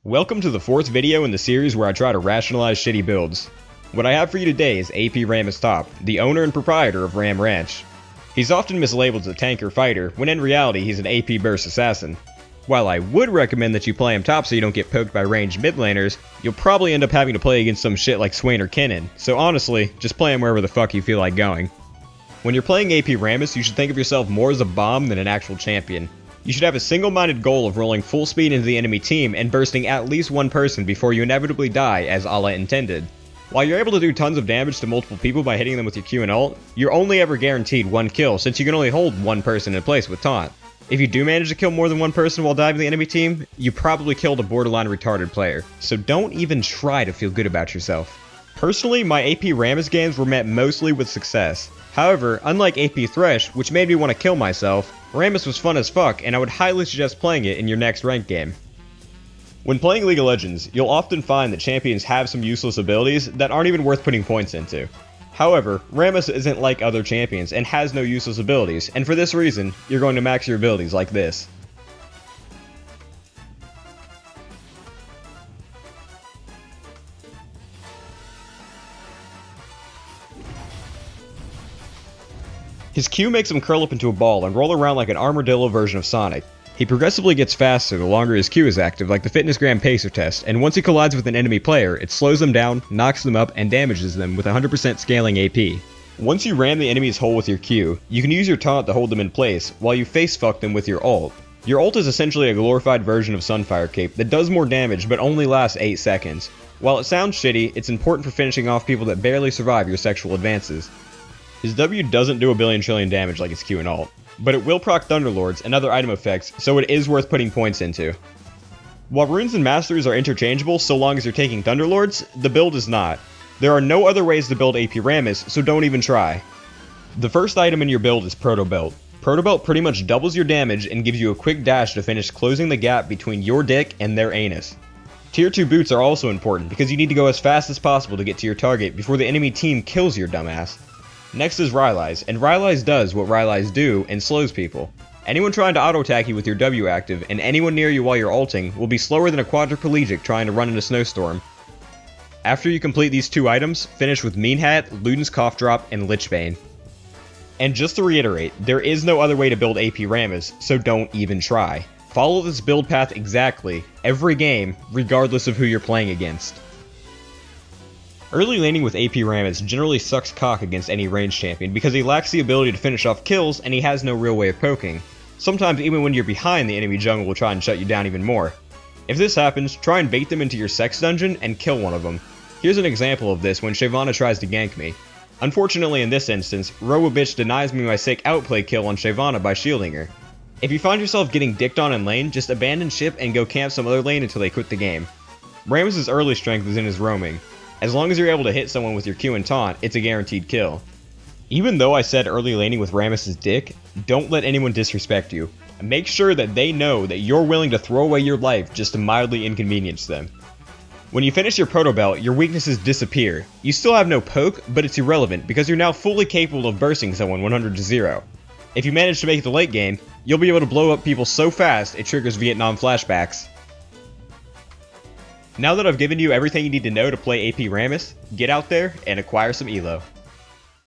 Welcome to the fourth video in the series where I try to rationalize shitty builds. What I have for you today is AP Rammus Top, the owner and proprietor of Ram Ranch. He's often mislabeled as a tank or fighter, when in reality he's an AP burst assassin. While I would recommend that you play him top so you don't get poked by ranged mid laners, you'll probably end up having to play against some shit like Swain or Kinnan, so honestly, just play him wherever the fuck you feel like going. When you're playing AP Rammus, you should think of yourself more as a bomb than an actual champion. You should have a single-minded goal of rolling full speed into the enemy team and bursting at least one person before you inevitably die as Allah intended. While you're able to do tons of damage to multiple people by hitting them with your Q and ult, you're only ever guaranteed one kill since you can only hold one person in place with taunt. If you do manage to kill more than one person while diving the enemy team, you probably killed a borderline retarded player, so don't even try to feel good about yourself. Personally, my AP Rammus games were met mostly with success. However, unlike AP Thresh, which made me want to kill myself, Rammus was fun as fuck, and I would highly suggest playing it in your next ranked game. When playing League of Legends, you'll often find that champions have some useless abilities that aren't even worth putting points into. However, Rammus isn't like other champions and has no useless abilities, and for this reason, you're going to max your abilities like this. His Q makes him curl up into a ball and roll around like an armadillo version of Sonic. He progressively gets faster the longer his Q is active, like the Fitness Gram Pacer test, and once he collides with an enemy player, it slows them down, knocks them up, and damages them with 100% scaling AP. Once you ram the enemy's hull with your Q, you can use your taunt to hold them in place, while you face fuck them with your ult. Your ult is essentially a glorified version of Sunfire Cape that does more damage but only lasts 8 seconds. While it sounds shitty, it's important for finishing off people that barely survive your sexual advances. His W doesn't do a billion trillion damage like his Q and ult, but it will proc Thunderlords and other item effects, so it is worth putting points into. While runes and masteries are interchangeable so long as you're taking Thunderlords, the build is not. There are no other ways to build AP Rammus, so don't even try. The first item in your build is Proto Belt. Proto Belt pretty much doubles your damage and gives you a quick dash to finish closing the gap between your dick and their anus. Tier 2 boots are also important because you need to go as fast as possible to get to your target before the enemy team kills your dumbass. Next is Rylai's, and Rylai's does what Rylai's do and slows people. Anyone trying to auto-attack you with your W active, and anyone near you while you're ulting, will be slower than a quadriplegic trying to run in a snowstorm. After you complete these two items, finish with Mean Hat, Luden's Cough Drop, and Lichbane. And just to reiterate, there is no other way to build AP Rammus, so don't even try. Follow this build path exactly, every game, regardless of who you're playing against. Early laning with AP Rammus generally sucks cock against any ranged champion because he lacks the ability to finish off kills and he has no real way of poking. Sometimes even when you're behind, the enemy jungle will try and shut you down even more. If this happens, try and bait them into your sex dungeon and kill one of them. Here's an example of this when Shyvana tries to gank me. Unfortunately in this instance, Robobitch denies me my sick outplay kill on Shyvana by shielding her. If you find yourself getting dicked on in lane, just abandon ship and go camp some other lane until they quit the game. Rammus' early strength is in his roaming. As long as you're able to hit someone with your Q and taunt, it's a guaranteed kill. Even though I said early laning with Rammus' dick, don't let anyone disrespect you. Make sure that they know that you're willing to throw away your life just to mildly inconvenience them. When you finish your Proto Belt, your weaknesses disappear. You still have no poke, but it's irrelevant because you're now fully capable of bursting someone 100-0. If you manage to make it to late game, you'll be able to blow up people so fast it triggers Vietnam flashbacks. Now that I've given you everything you need to know to play AP Rammus, get out there and acquire some elo.